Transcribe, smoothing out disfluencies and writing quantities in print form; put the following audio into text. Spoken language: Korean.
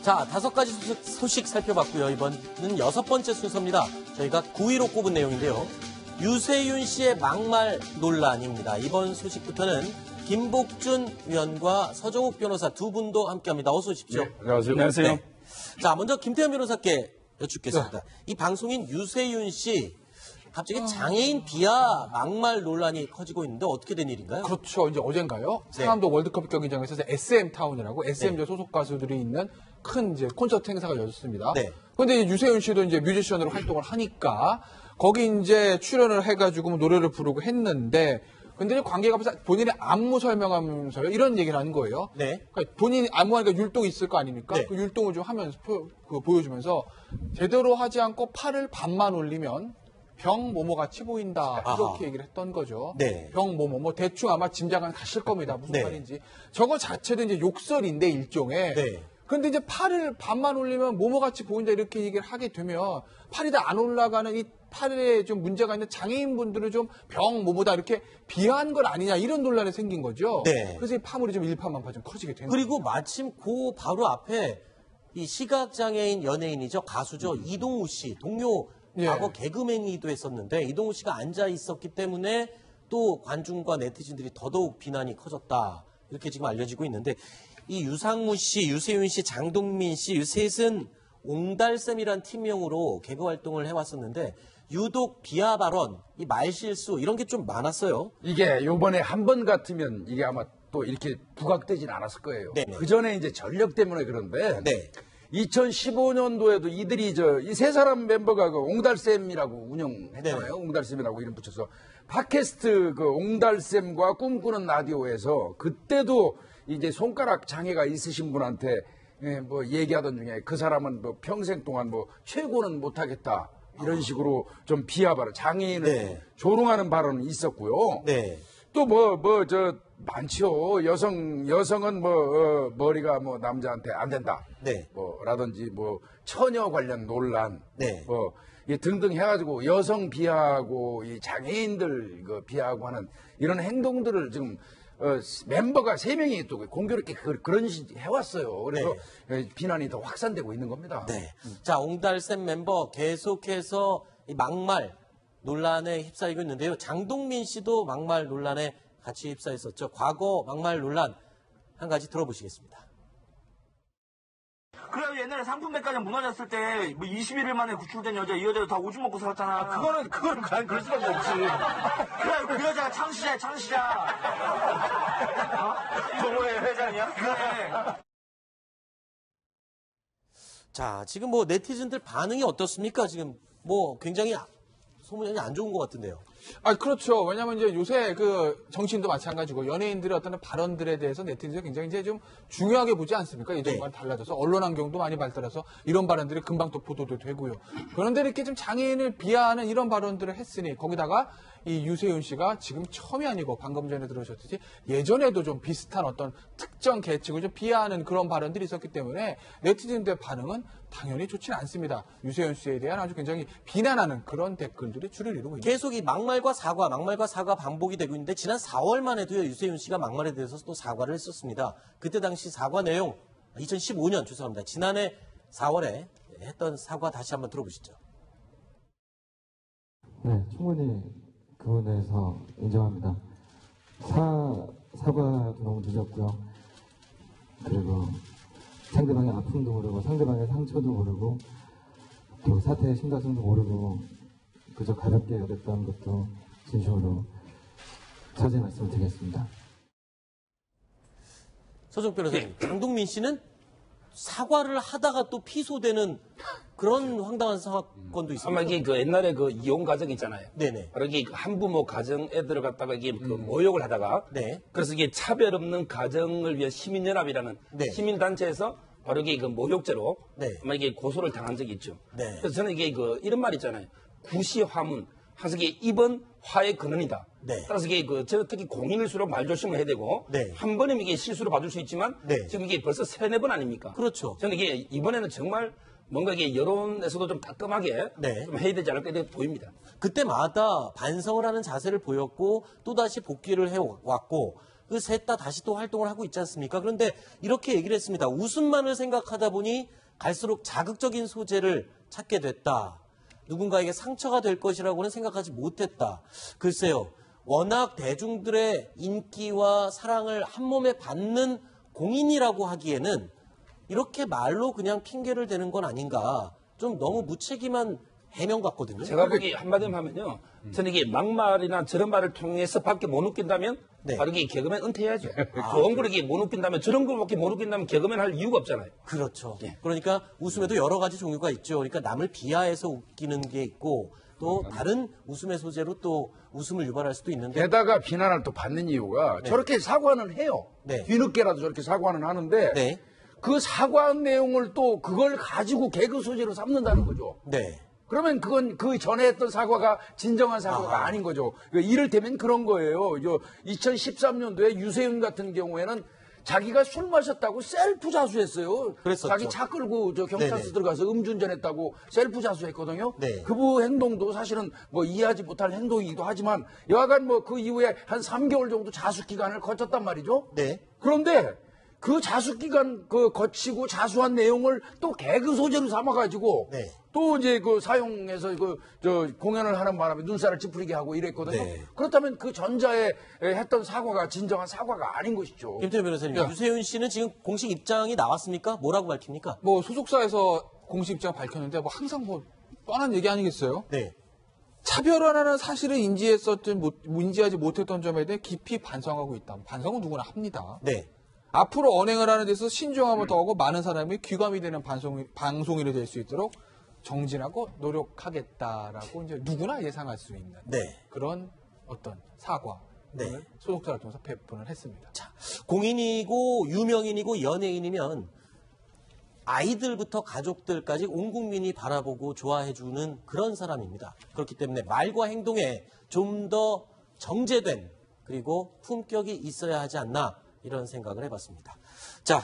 자, 5가지 소식 살펴봤고요. 이번은 6번째 순서입니다. 저희가 9위로 꼽은 내용인데요. 유세윤 씨의 막말 논란입니다. 이번 소식부터는 김복준 위원과 서정욱 변호사 두 분도 함께합니다. 어서 오십시오. 네, 안녕하세요. 안녕하세요. 네. 자, 먼저 김태현 변호사께 여쭙겠습니다. 이 방송인 유세윤 씨 갑자기 장애인 비하 막말 논란이 커지고 있는데 어떻게 된 일인가요? 그렇죠. 이제 어젠가요? 상암도 월드컵 경기장에서 SM 타운이라고 SM 소속 가수들이 있는 큰 이제 콘서트 행사가 열렸습니다. 네. 그런데 유세윤 씨도 이제 뮤지션으로 활동을 하니까 거기 이제 출연을 해가지고 노래를 부르고 했는데 근데 관계가 본인의 안무 설명하면서 이런 얘기를 하는 거예요. 네. 그러니까 본인이 안무하니까 율동이 있을 거 아닙니까? 네. 그 율동을 좀 하면서 보여주면서 제대로 하지 않고 팔을 반만 올리면 병 모모같이 보인다. 이렇게 얘기를 했던 거죠. 네. 병 모모. 뭐 대충 아마 짐작은 가실 겁니다. 무슨 네. 말인지. 저거 자체도 이제 욕설인데 일종의. 네. 근데 이제 팔을 반만 올리면 모모같이 보인다 이렇게 얘기를 하게 되면 팔이 다 안 올라가는 이 팔에 좀 문제가 있는 장애인분들을 좀 병 모모다 이렇게 비하한 건 아니냐 이런 논란이 생긴 거죠. 네. 그래서 이 파물이 좀 일파만파 좀 커지게 되는 그리고 거죠. 마침 그 바로 앞에 이 시각장애인 연예인이죠. 가수죠. 이동우 씨. 동료 예. 과거 개그맨이기도 했었는데 이동우 씨가 앉아 있었기 때문에 또 관중과 네티즌들이 더더욱 비난이 커졌다. 이렇게 지금 알려지고 있는데 이 유상무 씨, 유세윤 씨, 장동민 씨 이 셋은 옹달샘이란 팀명으로 개그 활동을 해왔었는데 유독 비하 발언, 이 말실수 이런 게 좀 많았어요. 이게 요번에 한 번 같으면 이게 아마 또 이렇게 부각되진 않았을 거예요. 네네. 그 전에 이제 전력 때문에 그런데 네. 2015년도에도 이들이 이 세 사람 멤버가 그 옹달샘이라고 운영했잖아요. 네네. 옹달샘이라고 이름 붙여서 팟캐스트 그 옹달샘과 꿈꾸는 라디오에서 그때도 이제 손가락 장애가 있으신 분한테 뭐 얘기하던 중에 그 사람은 뭐 평생 동안 뭐 최고는 못하겠다 이런 식으로 좀 비하 발언, 장애인을 네. 조롱하는 발언이 있었고요. 네. 또 많지요. 여성은 머리가 뭐 남자한테 안 된다. 네. 라든지 처녀 관련 논란. 네. 등등 해가지고 여성 비하하고 이 장애인들 비하하고 하는 이런 행동들을 지금 멤버가 3명이 또 공교롭게 그런 식으로 해왔어요. 그래서 비난이 더 확산되고 있는 겁니다. 네. 자, 옹달샘 멤버 계속해서 이 막말 논란에 휩싸이고 있는데요. 장동민 씨도 막말 논란에 같이 휩싸였었죠. 과거 막말 논란 한 가지 들어보시겠습니다. 그래 옛날에 상품백화점 무너졌을 때 뭐 21일 만에 구출된 여자 이 여자도 다 오줌 먹고 살았잖아. 그거는 그럴 수밖에 없지. 그래 그 여자가 창시자야 창시자. 동호회 회장이야? 그래. 자, 지금 뭐 네티즌들 반응이 어떻습니까? 지금 뭐 굉장히 소문이 안 좋은 것 같은데요. 그렇죠. 왜냐면 이제 요새 그 정치인도 마찬가지고 연예인들의 어떤 발언들에 대해서 네티즌이 굉장히 이제 좀 중요하게 보지 않습니까? 예전과는 달라져서 언론 환경도 많이 발달해서 이런 발언들이 금방 또 보도도 되고요. 그런데 이렇게 좀 장애인을 비하하는 이런 발언들을 했으니 거기다가 이 유세윤 씨가 지금 처음이 아니고 방금 전에 들으셨듯이 예전에도 좀 비슷한 어떤 특정 계층을 좀 비하하는 그런 발언들이 있었기 때문에 네티즌들의 반응은 당연히 좋지는 않습니다. 유세윤 씨에 대한 아주 굉장히 비난하는 그런 댓글들이 주를 이루고 있습니다. 계속 이 막말과 사과 반복이 되고 있는데 지난 4월만 해도요. 유세윤 씨가 막말에 대해서 또 사과를 했었습니다. 그때 당시 사과 내용 2015년 죄송합니다. 지난해 4월에 했던 사과 다시 한번 들어보시죠. 네, 충분히 그 부분에서 인정합니다. 사과도 너무 늦었고요. 그리고 상대방의 아픔도 모르고 상대방의 상처도 모르고 또 사태의 심각성도 모르고 그저 가볍게 여겼던 것도 진심으로 사죄 말씀을 드리겠습니다. 서정 변호사님, 장동민 씨는 사과를 하다가 또 피소되는 그런 황당한 사건도 있습니다. 아마 이게 그 옛날에 그 이혼 가정 있잖아요. 네네. 바로 이게 한부모 가정에 들어갔다가 이게 그 모욕을 하다가 네. 그래서 이게 차별 없는 가정을 위한 시민연합이라는 네. 시민단체에서 바로 이게 그 모욕죄로 네. 아마 이게 고소를 당한 적이 있죠. 네. 그래서 저는 이게 그 이런 말 있잖아요. 구시화문. 항상 이게 입은 화의 근원이다. 네. 따라서 이게 저는 특히 공인일수록 말조심을 해야 되고 네. 한 번이면 이게 실수로 봐줄 수 있지만 네. 지금 이게 벌써 3-4번 아닙니까? 그렇죠. 저는 이게 이번에는 정말 뭔가 이게 여론에서도 좀 따끔하게 네. 좀 해야 되지 않을까 이렇게 보입니다. 그때마다 반성을 하는 자세를 보였고 또다시 복귀를 해왔고 그 셋 다 다시 또 활동을 하고 있지 않습니까? 그런데 이렇게 얘기를 했습니다. 웃음만을 생각하다 보니 갈수록 자극적인 소재를 찾게 됐다. 누군가에게 상처가 될 것이라고는 생각하지 못했다. 글쎄요. 워낙 대중들의 인기와 사랑을 한 몸에 받는 공인이라고 하기에는 이렇게 말로 그냥 핑계를 대는 건 아닌가. 좀 너무 무책임한 해명 같거든요. 제가 보기 한마디로 하면요. 저는 이게 막말이나 저런 말을 통해서 밖에 못 웃긴다면 네. 바로 이게 개그맨 은퇴해야죠. 좋은 걸 이게 못 웃긴다면 저런 걸밖에 못 웃긴다면 개그맨 할 이유가 없잖아요. 그렇죠. 예. 그러니까 웃음에도 여러 가지 종류가 있죠. 그러니까 남을 비하해서 웃기는 게 있고 또 다른 웃음의 소재로 또 웃음을 유발할 수도 있는데 게다가 비난을 또 받는 이유가 저렇게 사과는 해요. 네. 뒤늦게라도 저렇게 사과는 하는데 네. 그 사과한 내용을 또 그걸 가지고 개그 소재로 삼는다는 거죠. 네. 그러면 그건 그 전에 했던 사과가 진정한 사과가 아닌 거죠. 그러니까 이를테면 그런 거예요. 2013년도에 유세윤 같은 경우에는 자기가 술 마셨다고 셀프 자수했어요. 그랬었죠. 자기 차 끌고 경찰서 네네. 들어가서 음주운전했다고 셀프 자수했거든요. 네. 그부 행동도 사실은 뭐 이해하지 못할 행동이기도 하지만 여하간 뭐 그 이후에 한 3개월 정도 자수 기간을 거쳤단 말이죠. 네. 그런데 그 자수 기간 거치고 자수한 내용을 또 개그 소재로 삼아가지고 네. 또 이제 그 사용해서 공연을 하는 바람에 눈살을 찌푸리게 하고 이랬거든요. 네. 그렇다면 그 전자에 했던 사과가 진정한 사과가 아닌 것이죠. 김태현 변호사님, 야. 유세윤 씨는 지금 공식 입장이 나왔습니까? 뭐라고 밝힙니까? 뭐 소속사에서 공식 입장 밝혔는데 뭐 항상 뭐 뻔한 얘기 아니겠어요? 네. 차별화라는 사실을 인지하지 못했던 점에 대해 깊이 반성하고 있다. 반성은 누구나 합니다. 네. 앞으로 언행을 하는 데서 신중함을 더하고 많은 사람이 귀감이 되는 방송인이 될 수 있도록 정진하고 노력하겠다라고 이제 누구나 예상할 수 있는 네. 그런 어떤 사과. 네. 소속사를 통해서 배분을 했습니다. 자, 공인이고 유명인이고 연예인이면 아이들부터 가족들까지 온 국민이 바라보고 좋아해주는 그런 사람입니다. 그렇기 때문에 말과 행동에 좀 더 정제된 그리고 품격이 있어야 하지 않나 이런 생각을 해봤습니다. 자.